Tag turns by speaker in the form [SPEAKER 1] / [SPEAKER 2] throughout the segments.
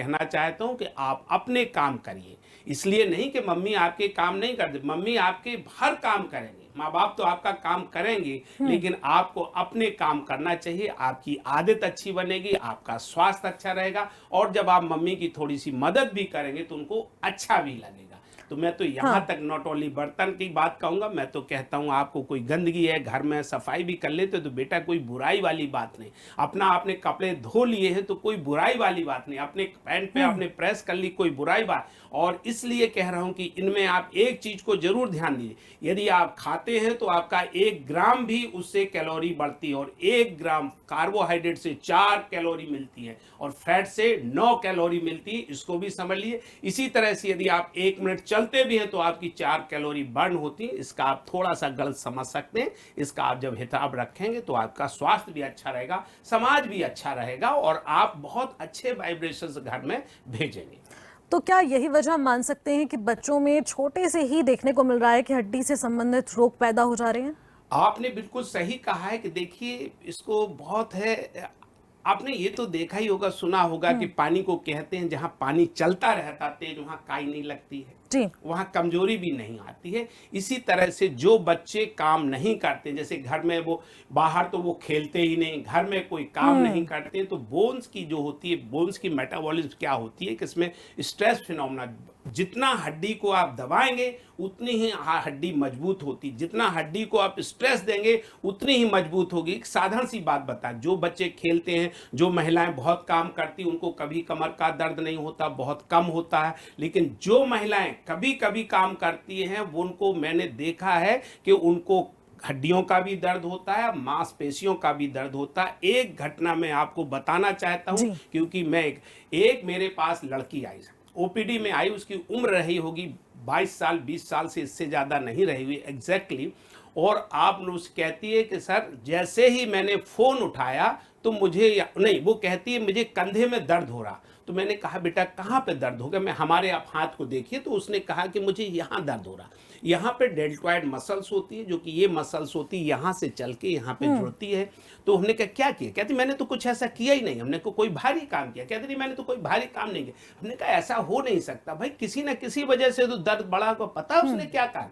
[SPEAKER 1] कहना चाहता हूं कि आप अपने काम करिए। इसलिए नहीं कि मम्मी आपके काम नहीं करते, मम्मी आपके हर काम करेंगे, माँ बाप तो आपका काम करेंगे, लेकिन आपको अपने काम करना चाहिए। आपकी आदत अच्छी बनेगी, आपका स्वास्थ्य अच्छा रहेगा, और जब आप मम्मी की थोड़ी सी मदद भी करेंगे तो उनको अच्छा भी लगेगा। तो मैं तो यहाँ
[SPEAKER 2] हाँ।
[SPEAKER 1] तक नॉट ओनली बर्तन की बात कहूँगा, मैं तो कहता हूँ आपको कोई गंदगी है घर में, सफाई भी कर लेते तो बेटा कोई बुराई वाली बात नहीं। अपना आपने कपड़े धो लिए हैं तो कोई बुराई वाली बात नहीं, अपने पैंट पे आपने प्रेस कर ली, कोई बुराई बात। और इसलिए कह रहा हूँ कि इनमें आप एक चीज को जरूर ध्यान दीजिए, यदि आप खाते हैं तो आपका 1 ग्राम भी उससे कैलोरी बढ़ती है, और 1 ग्राम कार्बोहाइड्रेट से 4 कैलोरी मिलती है, और फैट से 9 कैलोरी मिलती है, इसको भी समझ लिए। इसी तरह से यदि आप 1 मिनट चलते भी हैं तो आपकी 4 कैलोरी बर्न होती है। इसका आप थोड़ा सा गलत समझ सकते हैं, इसका आप जब हिसाब रखेंगे तो आपका स्वास्थ्य भी अच्छा रहेगा, समाज भी अच्छा रहेगा, और आप बहुत अच्छे वाइब्रेशंस घर में भेजेंगे।
[SPEAKER 2] तो क्या यही वजह हम मान सकते हैं कि बच्चों में छोटे से ही देखने को मिल रहा है कि हड्डी से संबंधित रोग पैदा हो जा रहे हैं?
[SPEAKER 1] आपने बिल्कुल सही कहा है कि देखिए इसको बहुत है। आपने ये तो देखा ही होगा, सुना होगा कि पानी को कहते हैं जहां पानी चलता रहता तेज वहां काई नहीं लगती है,
[SPEAKER 2] जी।
[SPEAKER 1] वहां कमजोरी भी नहीं आती है। इसी तरह से जो बच्चे काम नहीं करते, जैसे घर में वो बाहर तो वो खेलते ही नहीं, घर में कोई काम नहीं करते, तो बोन्स की जो होती है, बोन्स की मेटाबॉलिज्म क्या होती है कि इसमें स्ट्रेस फिनोमेना, जितना हड्डी को आप दबाएंगे उतनी ही हड्डी मजबूत होती, जितना हड्डी को आप स्ट्रेस देंगे उतनी ही मजबूत होगी। एक साधारण सी बात बता, जो बच्चे खेलते हैं, जो महिलाएं बहुत काम करती, उनको कभी कमर का दर्द नहीं होता, बहुत कम होता है। लेकिन जो महिलाएं कभी कभी काम करती हैं, वो उनको मैंने देखा है कि उनको हड्डियों का भी दर्द होता है, मांसपेशियों का भी दर्द होता है। एक घटना मैं आपको बताना चाहता हूं,
[SPEAKER 2] जी।
[SPEAKER 1] क्योंकि मैं एक मेरे पास लड़की आई, ओपीडी में आई, उसकी उम्र रही होगी 22 साल, 20 साल से इससे ज़्यादा नहीं रही हुई एग्जैक्टली। और आप उस कहती है कि सर जैसे ही मैंने फ़ोन उठाया तो मुझे नहीं, वो कहती है मुझे कंधे में दर्द हो रहा। तो मैंने कहा बेटा कहाँ पे दर्द हो गया, मैं हमारे आप हाथ को देखिए, तो उसने कहा कि मुझे यहाँ दर्द हो रहा। यहाँ पे डेल्टॉइड मसल्स होती है, जो कि ये मसल्स होती है यहाँ से चल के यहाँ पे जुड़ती है। तो हमने कहा क्या किया, कहती मैंने तो कुछ ऐसा किया ही नहीं, हमने कोई भारी काम किया, कहती नहीं मैंने तो कोई भारी काम नहीं किया। हमने कहा ऐसा हो नहीं सकता भाई, किसी ना किसी वजह से तो दर्द बढ़ा को, पता है उसने क्या कहा,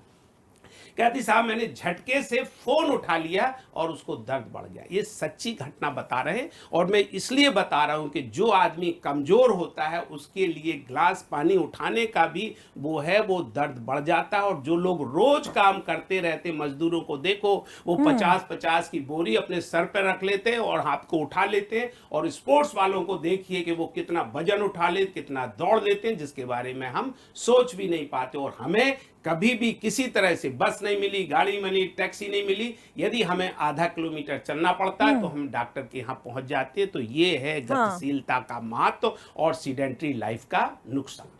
[SPEAKER 1] कहती साहब मैंने झटके से फोन उठा लिया और उसको दर्द बढ़ गया। ये सच्ची घटना बता रहे हैं, और मैं इसलिए बता रहा हूं कि जो आदमी कमजोर होता है उसके लिए ग्लास पानी उठाने का भी वो है, वो दर्द बढ़ जाता है। और जो लोग रोज काम करते रहते, मजदूरों को देखो, वो 50-50 की बोरी अपने सर पर रख लेते हैं और हाथ को उठा लेते हैं। और स्पोर्ट्स वालों को देखिए कि वो कितना वजन उठा लेते, कितना दौड़ लेते हैं, जिसके बारे में हम सोच भी नहीं पाते। और हमें कभी भी किसी तरह से बस नहीं मिली, गाड़ी मिली, टैक्सी नहीं मिली, यदि हमें आधा किलोमीटर चलना पड़ता है तो हम डॉक्टर के यहाँ पहुंच जाते हैं। तो ये है गतिशीलता का महत्व और सीडेंट्री लाइफ का नुकसान।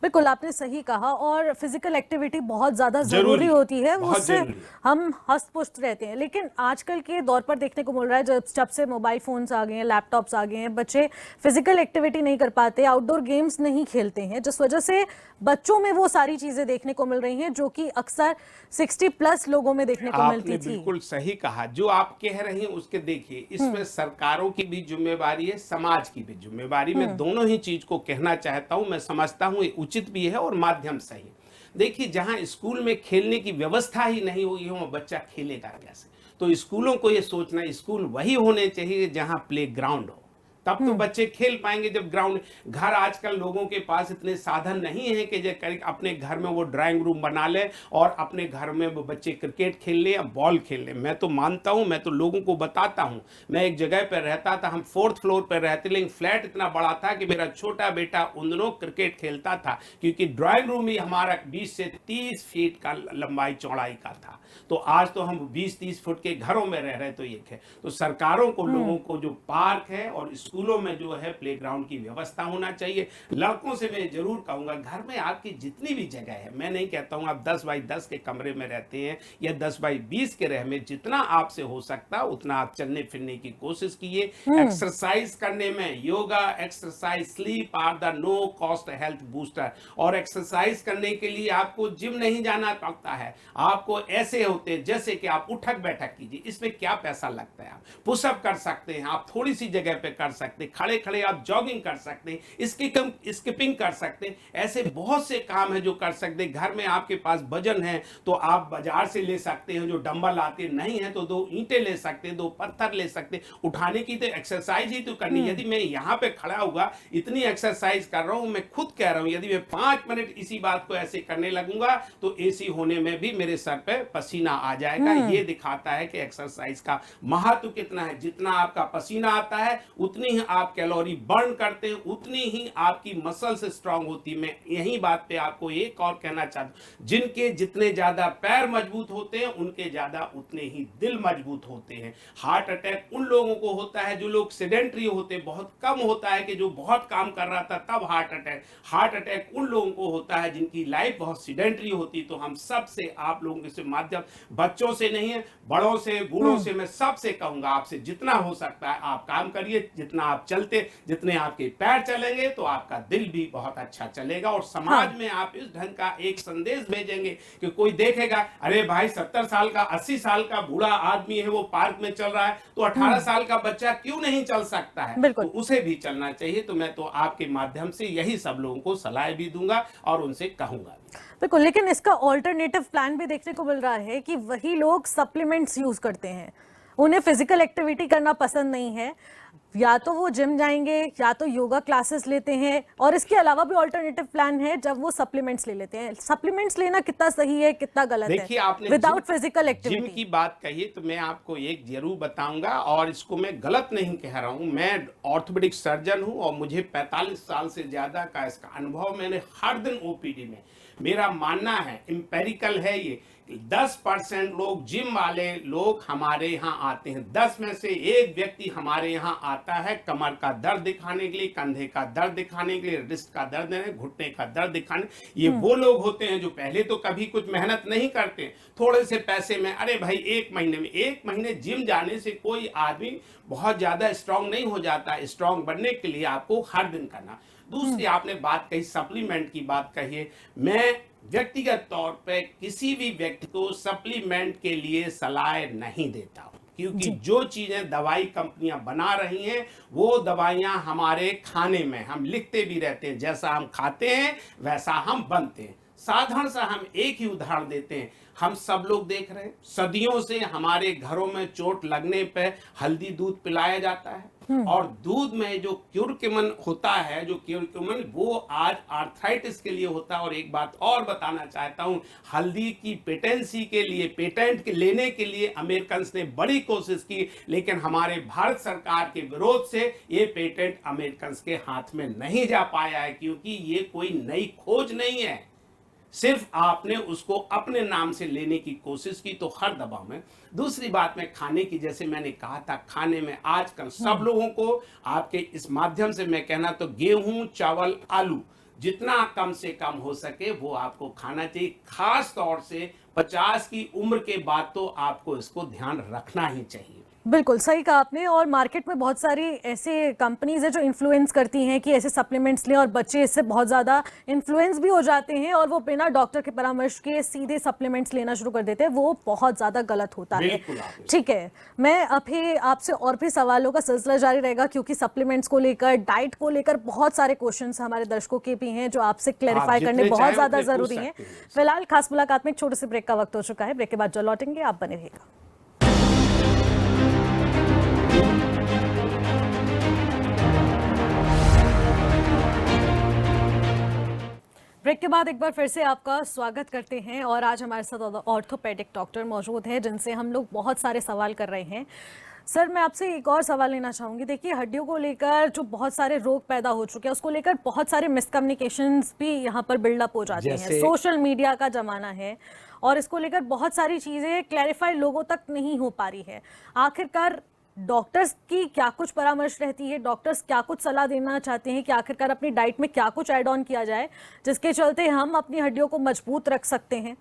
[SPEAKER 2] बिल्कुल आपने सही कहा, और फिजिकल एक्टिविटी बहुत ज़्यादा ज़रूरी
[SPEAKER 1] जरूरी,
[SPEAKER 2] होती है,
[SPEAKER 1] बहुत
[SPEAKER 2] उससे
[SPEAKER 1] जरूरी है।
[SPEAKER 2] हम हस्त पुष्ट रहते हैं। लेकिन आजकल के दौर पर देखने को मिल रहा है, जब से मोबाइल फोन्स आ गए हैं, लैपटॉप्स आ गए हैं, बच्चे फिजिकल एक्टिविटी नहीं कर पाते, आउटडोर गेम्स नहीं खेलते हैं, जिस वजह से बच्चों में वो सारी चीज़ें देखने को मिल रही हैं जो कि अक्सर 60+ लोगों में देखने को मिलती
[SPEAKER 1] आपने
[SPEAKER 2] थी।
[SPEAKER 1] बिल्कुल सही कहा, जो आप कह रहे हैं उसके देखिए, इसमें सरकारों की भी जिम्मेवारी है, समाज की भी जिम्मेवारी। मैं दोनों ही चीज को कहना चाहता हूं। मैं समझता हूं ये उचित भी है और माध्यम सही। देखिए जहां स्कूल में खेलने की व्यवस्था ही नहीं हुई हो, बच्चा खेलेगा कैसे। तो स्कूलों को ये सोचना, स्कूल वही होने चाहिए जहां प्ले ग्राउंड हो, तब तो बच्चे खेल पाएंगे। जब ग्राउंड, घर आजकल लोगों के पास इतने साधन नहीं है कि अपने घर में वो ड्राइंग रूम बना ले और अपने घर में वो बच्चे क्रिकेट खेल ले या बॉल खेल ले। मैं तो मानता हूं, मैं तो लोगों को बताता हूं, मैं एक जगह पर रहता था, हम 4th फ्लोर पर रहते, लेकिन फ्लैट इतना बड़ा था कि मेरा छोटा बेटा उन दिनों क्रिकेट खेलता था, क्योंकि ड्राइंग रूम ही हमारा 20 से 30 फीट का लंबाई चौड़ाई का था। तो आज तो हम 20-30 फुट के घरों में रह रहे, तो ये है। तो सरकारों को, लोगों को जो पार्क है और स्कूलों में जो है प्लेग्राउंड की व्यवस्था होना चाहिए। लड़कों से मैं जरूर कहूंगा, घर में आपकी जितनी भी जगह है, मैं नहीं कहता हूं आप 10 बाई 10 के कमरे में रहते हैं या 10 बाई 20 के रह में, जितना आपसे हो सकता उतना आप चलने फिरने की कोशिश कीजिए। एक्सरसाइज करने में yoga, exercise, sleep are the no cost health booster. और एक्सरसाइज करने के लिए आपको जिम नहीं जाना पड़ता है, आपको ऐसे होते हैं जैसे कि आप उठक बैठक कीजिए, इसमें क्या पैसा लगता है। आप पुशअप कर सकते हैं, आप थोड़ी सी जगह पे कर सकते सकते, खड़े खड़े आप जॉगिंग कर सकते, स्किपिंग कर सकते। ऐसे बहुत से काम है जो कर सकते। घर में आपके पास वजन है तो आप बाजार से ले सकते हैं, जो डंबल आते नहीं है तो 2 ईंटें ले सकते, 2 पत्थर ले सकते। उठाने की तो एक्सरसाइज ही तो करनी। यदि मैं यहाँ पे खड़ा हुआ इतनी एक्सरसाइज कर रहा हूँ, मैं खुद कह रहा हूँ, यदि मैं 5 मिनट इसी बात को ऐसे करने लगूंगा तो एसी होने में भी मेरे सर पे पसीना आ जाएगा। ये दिखाता है कि एक्सरसाइज का महत्व कितना है। जितना आपका पसीना आता है उतनी ही आप कैलोरी बर्न करते हैं, उतनी ही आपकी मसल्स स्ट्रांग होती है। मैं यही बात पे आपको एक और कहना चाहता हूं, जिनके जितने ज्यादा पैर मजबूत होते हैं उनके ज्यादा उतने ही दिल मजबूत होते हैं। हार्ट अटैक उन लोगों को होता है जो लोग सेडेंटरी होते, बहुत कम होता है कि जो बहुत काम कर रहा था तब हार्ट अटैक उन लोगों को होता है जिनकी लाइफ बहुत सेडेंटरी होती। तो हम सब से, आप लोगों के माध्यम, बच्चों से नहीं है, बड़ों से, बूढ़ों से, मैं सबसे कहूंगा, आपसे जितना हो सकता है आप काम करिए। जितना आप चलते, जितने आपके पैर चलेंगे तो आपका दिल भी बहुत अच्छा चलेगा और समाज में आप इस ढंग का एक संदेश भेजेंगे कि कोई देखेगा, अरे भाई 70 साल का, 80 साल का बूढ़ा आदमी है, वो पार्क में चल रहा है तो 18 साल का बच्चा क्यों नहीं चल सकता है? तो उसे भी चलना चाहिए। तो मैं तो आपके माध्यम से यही सब लोगों को सलाह भी दूंगा और उनसे कहूंगा।
[SPEAKER 2] बिल्कुल, लेकिन इसका ऑल्टरनेटिव प्लान भी देखने को मिल रहा है कि वही लोग सप्लीमेंट्स यूज करते हैं, उन्हें फिजिकल एक्टिविटी करना पसंद नहीं है, या तो वो जिम जाएंगे या तो योगा क्लासेस लेते हैं, और इसके अलावा भी ऑल्टरनेटिव प्लान है जब वो सप्लीमेंट्स ले लेते हैं। सप्लीमेंट्स लेना कितना सही है, कितना गलत है?
[SPEAKER 1] देखिए, आपने
[SPEAKER 2] विदाउट फिजिकल
[SPEAKER 1] जिम
[SPEAKER 2] एक्टिविटी
[SPEAKER 1] की बात कही तो मैं आपको एक जरूर बताऊंगा, और इसको मैं गलत नहीं कह रहा हूं। मैं ऑर्थोपेडिक सर्जन हूं और मुझे 45 साल से ज्यादा का इसका अनुभव। मैंने हर दिन ओपीडी में, मेरा मानना है, एम्पेरिकल है ये, 10% लोग, जिम वाले लोग हमारे यहाँ आते हैं। 10 में से 1 व्यक्ति हमारे यहाँ आता है कमर का दर्द दिखाने के लिए, कंधे का दर्द दिखाने के लिए, रिस्ट का दर्द है, घुटने का दर्द दिखाने। ये वो लोग होते हैं जो पहले तो कभी कुछ मेहनत नहीं करते, थोड़े से पैसे में, अरे भाई 1 महीने जिम जाने से कोई आदमी बहुत ज्यादा स्ट्रांग नहीं हो जाता। स्ट्रांग बनने के लिए आपको हर दिन करना। दूसरी आपने बात कही, सप्लीमेंट की बात कही है। मैं व्यक्तिगत तौर पे किसी भी व्यक्ति को सप्लीमेंट के लिए सलाह नहीं देता हूं, क्योंकि जो चीजें दवाई कंपनियां बना रही हैं वो दवाइयां हमारे खाने में, हम लिखते भी रहते हैं, जैसा हम खाते हैं वैसा हम बनते हैं। साधारण सा हम एक ही उदाहरण देते हैं। हम सब लोग देख रहे हैं, सदियों से हमारे घरों में चोट लगने पे हल्दी दूध पिलाया जाता है, और दूध में जो क्यूरक्यूमिन होता है, जो क्यूरक्यूमिन वो आज आर्थराइटिस के लिए होता है। और एक बात और बताना चाहता हूं, हल्दी की पेटेंसी के लिए, पेटेंट लेने के लिए अमेरिकन ने बड़ी कोशिश की, लेकिन हमारे भारत सरकार के विरोध से ये पेटेंट अमेरिकन के हाथ में नहीं जा पाया है, क्योंकि ये कोई नई खोज नहीं है, सिर्फ आपने उसको अपने नाम से लेने की कोशिश की तो हर दबाव में। दूसरी बात में खाने की, जैसे मैंने कहा था, खाने में आजकल सब लोगों को, आपके इस माध्यम से मैं कहना तो गेहूं, चावल, आलू जितना कम से कम हो सके वो आपको खाना चाहिए। खास तौर से 50 की उम्र के बाद तो आपको इसको ध्यान रखना ही चाहिए।
[SPEAKER 2] बिल्कुल सही कहा आपने। और मार्केट में बहुत सारी ऐसे कंपनीज है जो इन्फ्लुएंस करती हैं कि ऐसे सप्लीमेंट्स लें, और बच्चे इससे बहुत ज़्यादा इन्फ्लुएंस भी हो जाते हैं और वो बिना डॉक्टर के परामर्श के सीधे सप्लीमेंट्स लेना शुरू कर देते हैं। वो बहुत ज़्यादा गलत होता है। ठीक है, मैं अभी आपसे और भी सवालों का सिलसिला जारी रहेगा, क्योंकि सप्लीमेंट्स को लेकर, डाइट को लेकर बहुत सारे क्वेश्चन हमारे दर्शकों के भी हैं जो आपसे क्लैरिफाई करने बहुत ज़्यादा ज़रूरी हैं। फिलहाल खास मुलाकात में एक छोटे से ब्रेक का वक्त हो चुका है। ब्रेक के बाद जो लौटेंगे, आप बने रहिएगा। ब्रेक के बाद एक बार फिर से आपका स्वागत करते हैं, और आज हमारे साथ ऑर्थोपेडिक डॉक्टर मौजूद हैं जिनसे हम लोग बहुत सारे सवाल कर रहे हैं। सर, मैं आपसे एक और सवाल लेना चाहूँगी। देखिए, हड्डियों को लेकर जो बहुत सारे रोग पैदा हो चुके हैं, उसको लेकर बहुत सारे मिसकम्युनिकेशंस भी यहाँ पर बिल्डअप हो जाते हैं। सोशल मीडिया का ज़माना है और इसको लेकर बहुत सारी चीज़ें क्लैरिफाई लोगों तक नहीं हो पा रही है। आखिरकार डॉक्टर्स की क्या कुछ परामर्श रहती है, डॉक्टर्स क्या कुछ सलाह देना चाहते हैं कि आखिरकार अपनी डाइट में क्या कुछ ऐड ऑन किया जाए जिसके चलते हम अपनी हड्डियों को मजबूत रख सकते हैं?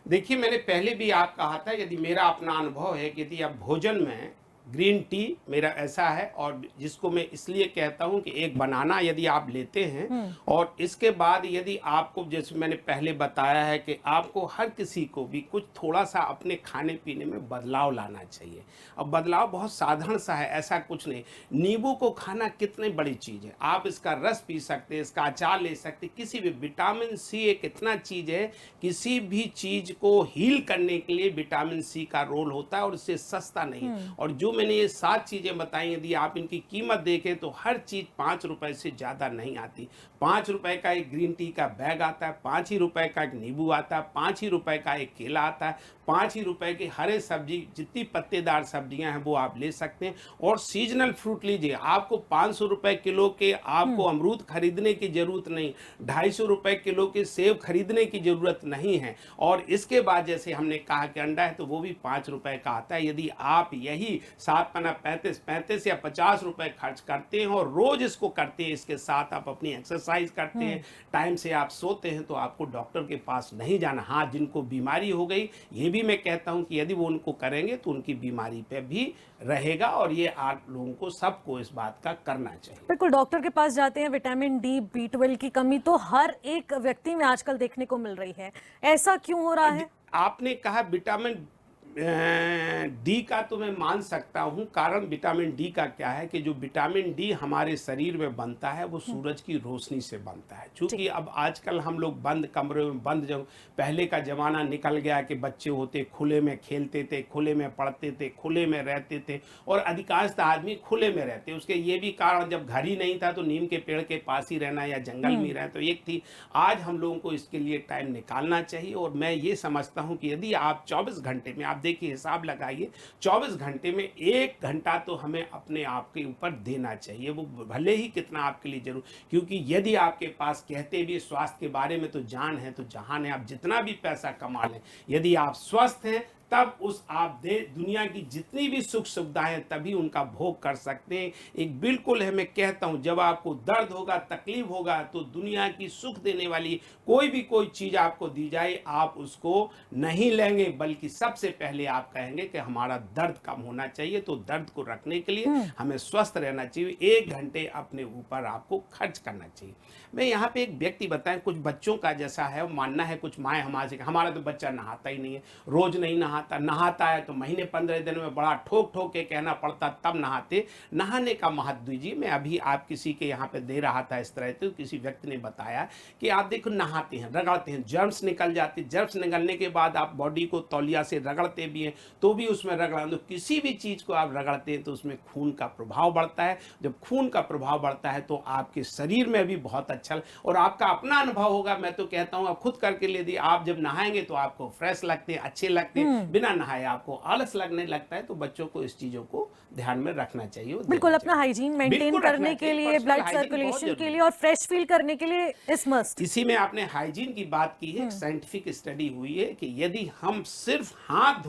[SPEAKER 1] देखिए, मैंने पहले भी आप कहा था, यदि मेरा अपना अनुभव है कि यदि आप भोजन में ग्रीन टी मेरा ऐसा है, और जिसको मैं इसलिए कहता हूं कि एक बनाना यदि आप लेते हैं और इसके बाद यदि आपको, जैसे मैंने पहले बताया है कि आपको हर किसी को भी कुछ थोड़ा सा अपने खाने पीने में बदलाव लाना चाहिए। अब बदलाव बहुत साधारण सा है, ऐसा कुछ नहीं। नींबू को खाना कितनी बड़ी चीज़ है, आप इसका रस पी सकते हैं, इसका अचार ले सकते हैं। किसी भी विटामिन सी एक इतना चीज़ है, किसी भी चीज़ को हील करने के लिए विटामिन सी का रोल होता है, और इससे सस्ता नहीं है। और जो मैंने ये 7 चीज़ें बताई, यदि आप इनकी कीमत देखें तो हर चीज़ 5 रुपए से ज़्यादा नहीं आती। 5 रुपए का एक ग्रीन टी का बैग आता है, 5 ही रुपए का एक नींबू आता है, 5 ही रुपए का एक केला आता है, 5 ही रुपए की हरे सब्जी, जितनी पत्तेदार सब्जियां हैं वो आप ले सकते हैं। और सीजनल फ्रूट लीजिए, आपको 500 रुपए किलो के आपको अमरूद खरीदने की जरूरत नहीं, 250 रुपए किलो के सेब खरीदने की जरूरत नहीं है। और इसके बाद जैसे हमने कहा कि अंडा है तो वो भी 5 रुपए का आता है। यदि आप यही 7 पना 35 या 50 रुपए खर्च करते हैं और रोज इसको करते हैं, इसके साथ आप अपनी एक्सरसाइज करते हैं, टाइम से आप सोते हैं, तो आपको डॉक्टर के पास नहीं जाना। हाँ, जिनको बीमारी हो गई, ये भी मैं कहता हूं कि यदि वो उनको करेंगे तो उनकी बीमारी पे भी रहेगा, और ये आप लोगों को, सबको इस बात का करना चाहिए।
[SPEAKER 2] बिल्कुल, डॉक्टर के पास जाते हैं, विटामिन डी, B12 की कमी तो हर एक व्यक्ति में आजकल देखने को मिल रही है। ऐसा क्यों हो रहा है?
[SPEAKER 1] आपने कहा विटामिन डी का, तो मैं मान सकता हूं। कारण विटामिन डी का क्या है कि जो विटामिन डी हमारे शरीर में बनता है वो सूरज की रोशनी से बनता है। क्योंकि अब आजकल हम लोग बंद कमरे में, बंद जगह, पहले का जमाना निकल गया कि बच्चे होते खुले में खेलते थे, खुले में पढ़ते थे, खुले में रहते थे, और अधिकांशतः आदमी खुले में रहते। उसके ये भी कारण, जब घर ही नहीं था तो नीम के पेड़ के पास ही रहना या जंगल में रहना, तो एक थी। आज हम लोगों को इसके लिए टाइम निकालना चाहिए। और मैं ये समझता हूँ कि यदि आप 24 घंटे में, आप देखिए हिसाब लगाइए, 24 घंटे में 1 घंटा तो हमें अपने आप के ऊपर देना चाहिए, वो भले ही कितना आपके लिए जरूर। क्योंकि यदि आपके पास, कहते भी स्वास्थ्य के बारे में तो जान है तो जहान है, आप जितना भी पैसा कमा लें, यदि आप स्वस्थ हैं तब उस आप दुनिया की जितनी भी सुख सुविधाएं तभी उनका भोग कर सकते हैं। एक बिल्कुल है, मैं कहता हूं, जब आपको दर्द होगा, तकलीफ होगा, तो दुनिया की सुख देने वाली कोई चीज आपको दी जाए, आप उसको नहीं लेंगे, बल्कि सबसे पहले आप कहेंगे कि हमारा दर्द कम होना चाहिए। तो दर्द को रखने के लिए हमें स्वस्थ रहना चाहिए, 1 घंटे अपने ऊपर आपको खर्च करना चाहिए। मैं यहाँ पे एक व्यक्ति बताएं, कुछ बच्चों का जैसा है मानना है, कुछ माएँ हमारा तो बच्चा नहाता ही नहीं है, रोज नहीं नहाता है तो महीने 15 दिन में बड़ा ठोक ठोक के कहना पड़ता तब नहाते। नहाने का महत्व दीजिए। मैं अभी आप किसी के यहाँ पे दे रहा था इस तरह, तो किसी व्यक्ति ने बताया कि आप देखो नहाते हैं, रगड़ते हैं, जर्म्स निकल जाते, जर्म्स निकलने के बाद आप बॉडी को तौलिया से रगड़ते भी हैं तो भी उसमें रगड़ा, तो किसी भी चीज़ को आप रगड़ते हैं तो उसमें खून का प्रभाव बढ़ता है। जब खून का प्रभाव बढ़ता है तो आपके शरीर में भी बहुत अच्छा, और आपका अपना अनुभव होगा। मैं तो कहता हूँ आप खुद करके ले दी, आप जब नहाएंगे तो आपको फ्रेश लगते हैं, अच्छे लगते हैं, बिना नहाए आपको आलस लगने लगता है। तो बच्चों को इस चीजों को ध्यान में रखना चाहिए,
[SPEAKER 2] बिल्कुल अपना हाइजीन मेंटेन करने के लिए, ब्लड सर्कुलेशन के लिए और फ्रेश फील करने के लिए इस मस्ट।
[SPEAKER 1] इसी में आपने हाइजीन की बात की है, साइंटिफिक स्टडी हुई है कि यदि हम सिर्फ हाथ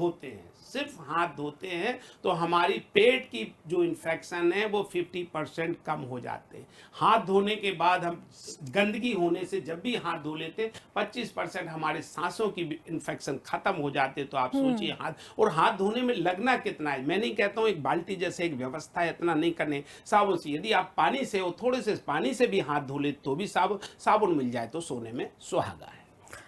[SPEAKER 1] धोते हैं तो हमारी पेट की जो इन्फेक्शन है वो 50% कम हो जाते हैं। हाथ धोने के बाद हम गंदगी होने से जब भी हाथ धो लेते 25% हमारे सांसों की इन्फेक्शन खत्म हो जाते। तो आप सोचिए हाथ धोने में लगना कितना है। मैं नहीं कहता हूँ एक बाल्टी जैसे एक व्यवस्था है, इतना नहीं करने, साबुन से, यदि आप पानी से हो, थोड़े से पानी से भी हाथ धो ले तो भी साबुन मिल जाए तो सोने में सुहागा है।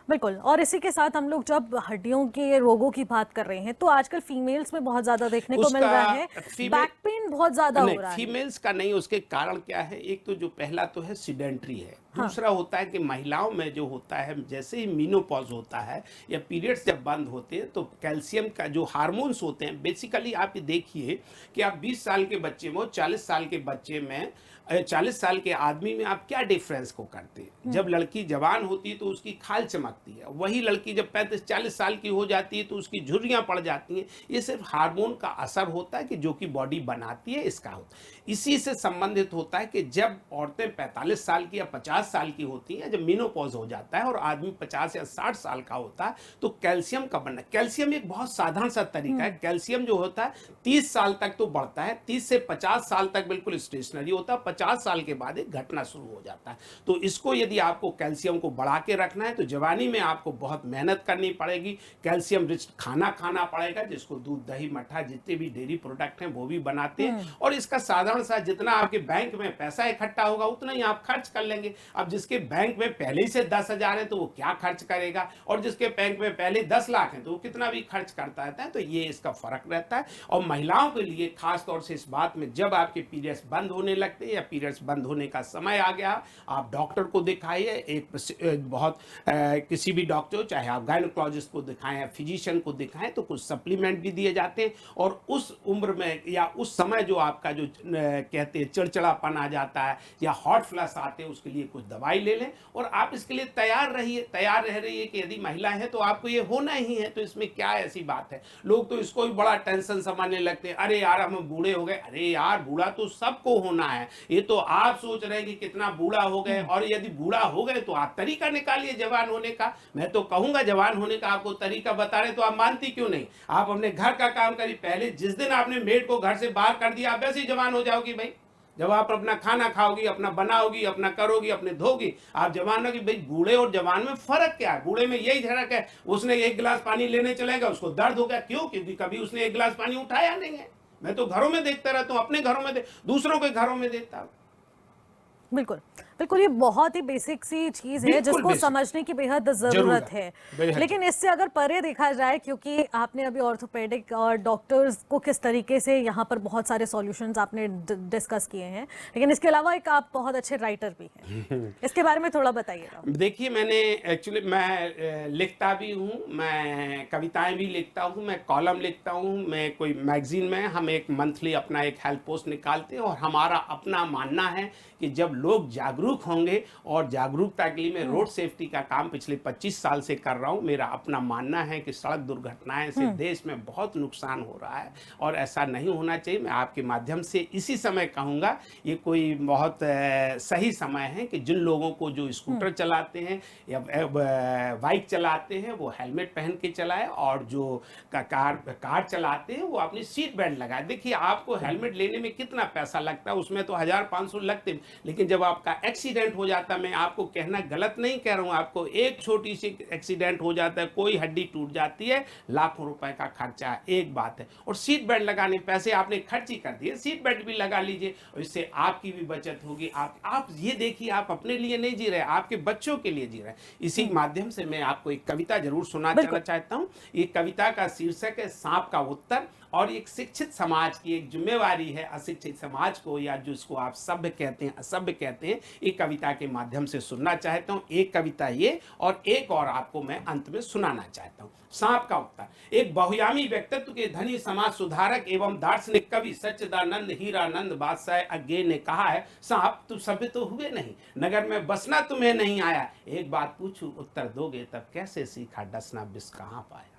[SPEAKER 2] बिल्कुल। और इसी के साथ हम लोग जब हड्डियों के रोगों की बात कर रहे हैं तो आजकल फीमेल्स में बहुत ज्यादा देखने को मिल रहा है, बैक पेन बहुत ज्यादा हो रहा है।
[SPEAKER 1] फीमेल्स का नहीं, उसके कारण क्या है, एक तो जो पहला तो है सीडेंट्री है, दूसरा होता है कि महिलाओं में जो होता है, जैसे ही मीनोपॉज होता है या पीरियड्स जब बंद होते हैं तो कैल्शियम का जो हार्मोन्स होते हैं, बेसिकली आप देखिए कि आप 20 साल के बच्चे में, 40 साल के बच्चे में, 40 साल के आदमी में आप क्या डिफरेंस को करते हैं। जब लड़की जवान होती है तो उसकी खाल चमकती है, वही लड़की जब 35-40 साल की हो जाती है तो उसकी झुर्रियां पड़ जाती हैं। ये सिर्फ हार्मोन का असर होता है कि जो कि बॉडी बनाती है, इसका होता है। इसी से संबंधित होता है कि जब औरतें 45 साल की या 50 साल की होती हैं, जब मीनोपॉज हो जाता है और आदमी 50 या 60 साल का होता है तो कैल्शियम का बनना, कैल्शियम एक बहुत साधारण सा तरीका है। कैल्शियम जो होता है 30 साल तक तो बढ़ता है, 30 से 50 साल तक बिल्कुल स्टेशनरी होता है, 50 साल के बाद एक घटना शुरू हो जाता है। तो इसको यदि आपको कैल्शियम को बढ़ा के रखना है तो जवानी जवानी में आपको बहुत मेहनत करनी पड़ेगी, कैल्शियम रिच खाना खाना पड़ेगा, जिसको दूध दही मट्ठा जितने भी डेयरी प्रोडक्ट हैं वो भी बनाते हैं, और इसका साधारण सा जितना आपके बैंक में पैसा इकट्ठा होगा उतना ही आप खर्च कर लेंगे। अब जिसके बैंक में पहले ही से 10,000 है तो वो क्या खर्च करेगा, और जिसके बैंक में पहले 10 लाख है तो वो कितना भी खर्च करता रहता है। तो ये इसका फर्क रहता है। और महिलाओं के लिए खास तौर से इस बात में, जब आपके पीरियड्स बंद होने लगते हैं या पीरियड्स बंद होने का समय आ गया, आप डॉक्टर को दिखाइए, एक बहुत किसी भी डॉक्टर, चाहे आप गायनोकोलॉजिस्ट को दिखाएं या फिजिशियन को दिखाएं, तो कुछ सप्लीमेंट भी दिए जाते हैं। और उस उम्र में या उस समय जो आपका जो कहते हैं चिड़चिड़ापन आ जाता है या हॉट फ्लश आते हैं, उसके लिए कुछ दवाई ले लें, और आप इसके लिए तैयार रह रही है कि यदि महिला है तो आपको ये होना ही है। तो इसमें क्या ऐसी बात है, लोग तो इसको भी बड़ा टेंशन समझने लगते हैं, अरे यार हम बूढ़े हो गए। अरे यार, बूढ़ा तो सबको होना है, ये तो आप सोच रहे हैं कि कितना बूढ़ा हो गए, और यदि बूढ़ा हो गए तो आप तरीका निकालिए जवान होने का। मैं तो कहूंगा जवान होने का आपको तरीका बता रहे तो आप मानती क्यों नहीं? आप अपने घर का काम करिए। पहले जिस दिन आपने मेड को घर से बाहर कर दिया, आप वैसे ही जवान हो जाओगी भाई। जब आप अपना खाना खाओगी, अपना बनाओगी, अपना करोगी, अपने धोगी, आप जवान होगी। भाई बूढ़े और जवान में फर्क क्या है? बूढ़े में यही फर्क है, उसने एक गिलास पानी लेने चलेगा उसको दर्द होगा। क्यों? क्योंकि कभी उसने एक गिलास पानी उठाया नहीं है। मैं तो घरों में देखता रहता हूँ, अपने घरों में दूसरों के घरों में देखता हूँ।
[SPEAKER 2] बिल्कुल बिल्कुल, ये बहुत ही बेसिक सी चीज है जिसको समझने की बेहद जरूरत है। लेकिन इससे अगर परे देखा जाए, क्योंकि आपने अभी ऑर्थोपेडिक और डॉक्टर्स को किस तरीके से यहाँ पर बहुत सारे सॉल्यूशंस आपने डिस्कस किए हैं, लेकिन इसके अलावा एक आप बहुत अच्छे राइटर भी हैं, इसके बारे में थोड़ा बताइएगा।
[SPEAKER 1] देखिए, मैंने एक्चुअली मैं लिखता भी हूँ, मैं कविताएं भी लिखता हूँ, मैं कॉलम लिखता हूँ, मैं कोई मैगजीन में हम एक मंथली अपना एक हेल्थ पोस्ट निकालते हैं। और हमारा अपना मानना है कि जब लोग जागरूक होंगे, और जागरूकता के लिए मैं रोड सेफ्टी का काम पिछले 25 साल से कर रहा हूँ। मेरा अपना मानना है कि सड़क दुर्घटनाएं से देश में बहुत नुकसान हो रहा है, और ऐसा नहीं होना चाहिए। मैं आपके माध्यम से इसी समय कहूँगा, ये कोई बहुत सही समय है कि जिन लोगों को जो स्कूटर चलाते हैं या बाइक चलाते हैं वो हेलमेट पहन के चलाए, और जो कार चलाते हैं वो अपनी सीट बेल्ट लगाए। देखिए, आपको हेलमेट लेने में कितना पैसा लगता है, उसमें तो 1,500 लगते, लेकिन जब आपका एक्सीडेंट हो जाता है, मैं आपको कहना गलत नहीं कह रहा हूं, आपको एक छोटी सी एक्सीडेंट हो जाता है, कोई हड्डी टूट जाती है, लाखों रुपए का खर्चा एक बात है। और सीट बेल्ट लगाने पैसे आपने खर्च ही कर दिए, सीट बेल्ट भी लगा लीजिए, और इससे आपकी भी बचत होगी। आप ये देखिए, आप अपने लिए नहीं जी रहे, आपके बच्चों के लिए जी रहे। इसी माध्यम से मैं आपको एक कविता जरूर सुनाना चाहता हूँ। ये कविता का शीर्षक है सांप का उत्तर। और एक शिक्षित समाज की एक जिम्मेवारी है अशिक्षित समाज को, या जिसको आप सभ्य कहते हैं, असभ्य कहते हैं, एक कविता के माध्यम से सुनना चाहता हूं। एक कविता ये, और एक और आपको मैं अंत में सुनाना चाहता हूं। सांप का उत्तर। एक बहुयामी व्यक्तित्व के धनी समाज सुधारक एवं दार्शनिक कवि सच्चिदानंद हीरानंद बादशाह अज्ञे ने कहा है, सांप तुम सभ्य तो हुए नहीं, नगर में बसना तुम्हें नहीं आया। एक बात पूछूं उत्तर दोगे, तब कैसे सीखा डसना विष कहाँ पाया।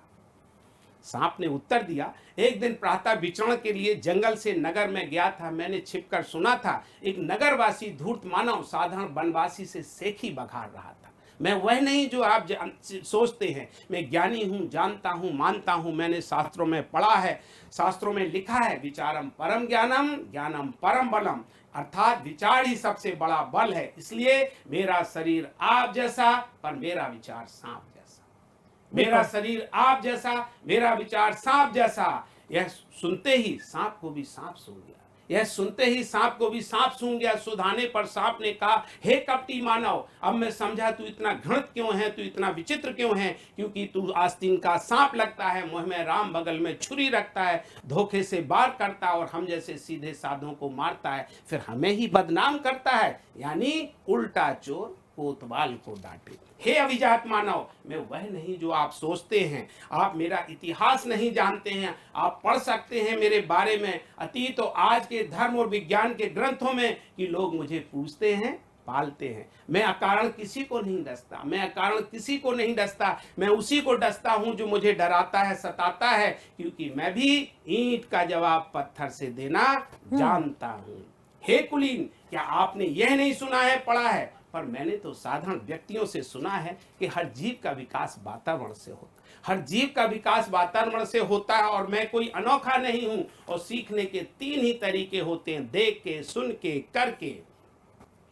[SPEAKER 1] सांप ने उत्तर दिया, एक दिन प्रातः विचरण के लिए जंगल से नगर में गया था। मैंने छिपकर सुना था, एक नगरवासी धूर्त मानव साधारण वनवासी से सेखी बघाड़ रहा था। मैं वह नहीं जो आप सोचते हैं, मैं ज्ञानी हूँ, जानता हूँ, मानता हूँ। मैंने शास्त्रों में पढ़ा है, शास्त्रों में लिखा है, विचारम परम ज्ञानम, ज्ञानम परम बलम, अर्थात विचार ही सबसे बड़ा बल है। इसलिए मेरा शरीर आप जैसा, पर मेरा विचार सांप जैसा। मेरा शरीर आप जैसा, मेरा विचार सांप जैसा। यह सुनते ही सांप को भी सांप सूंघ गया, यह सुनते ही सांप को भी सांप सूंघ गया। सुधाने पर सांप ने कहा, हे कपटी मानव, अब मैं समझा तू इतना घृणित क्यों है, तू इतना विचित्र क्यों है। क्योंकि तू आस्तीन का सांप लगता है, मुंह में राम बगल में छुरी रखता है, धोखे से वार करता और हम जैसे सीधे साधों को मारता है, फिर हमें ही बदनाम करता है, यानी उल्टा चोर कोतवाल को डांटे। हे अभिजात मानव, मैं वह नहीं जो आप सोचते हैं। आप मेरा इतिहास नहीं जानते हैं। आप पढ़ सकते हैं मेरे बारे में अतीत और आज के धर्म और विज्ञान के ग्रंथों में कि लोग मुझे पूछते हैं, पालते हैं। मैं अकारण किसी को नहीं डसता, मैं अकारण किसी को नहीं डसता। मैं उसी को डसता हूं जो मुझे डराता है, सताता है, क्योंकि मैं भी ईंट का जवाब पत्थर से देना जानता हूं। हे कुलीन, क्या आपने यह नहीं सुना है, पढ़ा है? पर मैंने तो साधारण व्यक्तियों से सुना है कि हर जीव का विकास वातावरण से होता है, हर जीव का विकास वातावरण से होता है, और मैं कोई अनोखा नहीं हूं। और सीखने के 3 ही तरीके होते हैं, देख के, सुन के, करके।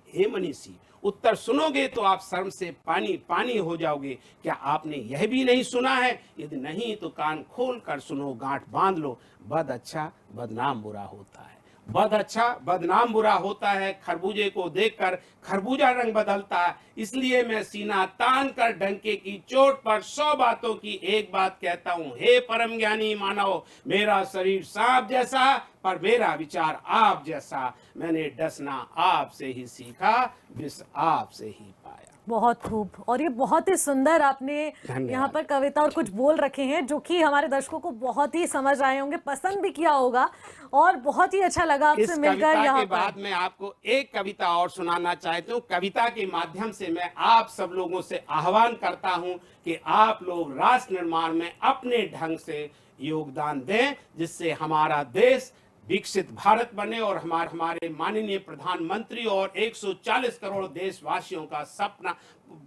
[SPEAKER 1] हे मनीषी, उत्तर सुनोगे तो आप शर्म से पानी पानी हो जाओगे। क्या आपने यह भी नहीं सुना है? यदि नहीं तो कान खोल कर सुनो, गांठ बांध लो। बद अच्छा बदनाम बुरा होता है, बद अच्छा बदनाम बुरा होता है। खरबूजे को देखकर खरबूजा रंग बदलता है। इसलिए मैं सीना तान कर डंके की चोट पर 100 बातों की एक बात कहता हूँ। हे परम ज्ञानी मानव, मेरा शरीर सांप जैसा पर मेरा विचार आप जैसा। मैंने डसना आपसे ही सीखा, विष आपसे ही पाया।
[SPEAKER 2] बहुत खूब। और ये बहुत ही सुंदर आपने
[SPEAKER 1] धन्यवाद।
[SPEAKER 2] यहाँ पर कविता और कुछ बोल रखे हैं जो कि हमारे दर्शकों को बहुत ही समझ आए होंगे, पसंद भी किया होगा और बहुत ही अच्छा लगा
[SPEAKER 1] इस
[SPEAKER 2] आपसे मिलकर
[SPEAKER 1] कविता
[SPEAKER 2] यहाँ
[SPEAKER 1] के
[SPEAKER 2] पर।
[SPEAKER 1] बाद मैं आपको एक कविता और सुनाना चाहता हूँ। कविता के माध्यम से मैं आप सब लोगों से आह्वान करता हूँ कि आप लोग राष्ट्र निर्माण में अपने ढंग से योगदान दें, जिससे हमारा देश विकसित भारत बने और हमारे माननीय प्रधानमंत्री और 140 करोड़ देशवासियों का सपना,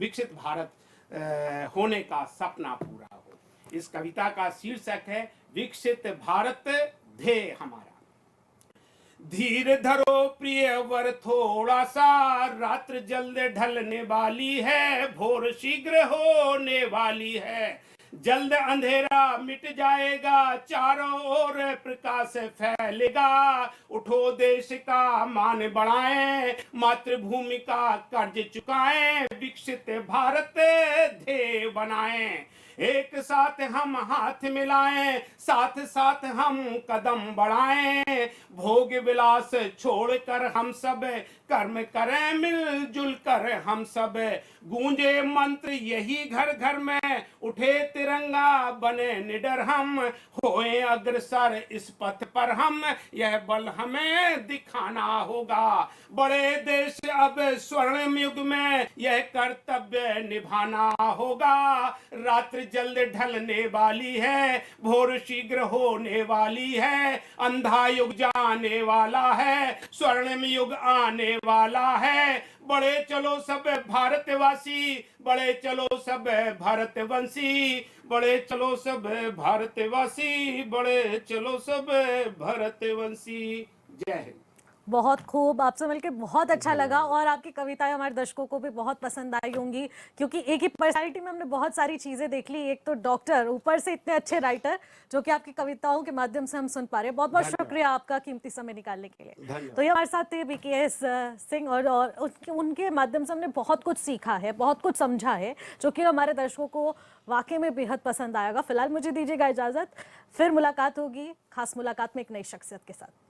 [SPEAKER 1] विकसित भारत होने का सपना पूरा हो। इस कविता का शीर्षक है विकसित भारत ध्येय हमारा। धीर धरो प्रिय वर थोड़ा सा, रात्र जल्द ढलने वाली है, भोर शीघ्र होने वाली है। जल्द अंधेरा मिट जाएगा, चारों ओर प्रकाश फैलेगा। उठो देश का मान बढ़ाएं, मातृभूमि का कर्ज चुकाएं, विकसित भारत ध्येय बनाएं। एक साथ हम हाथ मिलाएं, साथ साथ हम कदम बढ़ाएं। भोग विलास छोड़कर हम सब कर्म करें, मिलजुल कर हम सब। गूंजे मंत्र यही घर घर में, उठे तिरंगा बने निडर हम। होए अग्रसर इस पथ पर हम, यह बल हमें दिखाना होगा। बड़े देश अब स्वर्णिम युग में, यह कर्तव्य निभाना होगा। रात्रि जल्द ढलने वाली है, भोर शीघ्र होने वाली है। अंधा युग जाने वाला है, स्वर्णिम युग आने वाला है। बड़े चलो सब भारतवासी, बड़े चलो सब भारतवंशी, बड़े चलो सब भारतवासी, बड़े चलो सब भारतवंशी। जय हिंद।
[SPEAKER 2] बहुत खूब, आपसे मिलकर बहुत अच्छा लगा और आपकी कविताएं हमारे दर्शकों को भी बहुत पसंद आई होंगी, क्योंकि एक ही पर्सनालिटी में हमने बहुत सारी चीजें देख ली। एक तो डॉक्टर, ऊपर से इतने अच्छे राइटर, जो कि आपकी कविताओं के माध्यम से हम सुन पा रहे हैं। बहुत बहुत शुक्रिया आपका कीमती समय निकालने के लिए। तो ये हमारे साथ थे BKS सिंह और उनके माध्यम से हमने बहुत कुछ सीखा है, बहुत कुछ समझा है, जो कि हमारे दर्शकों को वाकई में बेहद पसंद आएगा। फिलहाल मुझे दीजिएगा इजाजत, फिर मुलाकात होगी खास मुलाकात में एक नई शख्सियत के साथ।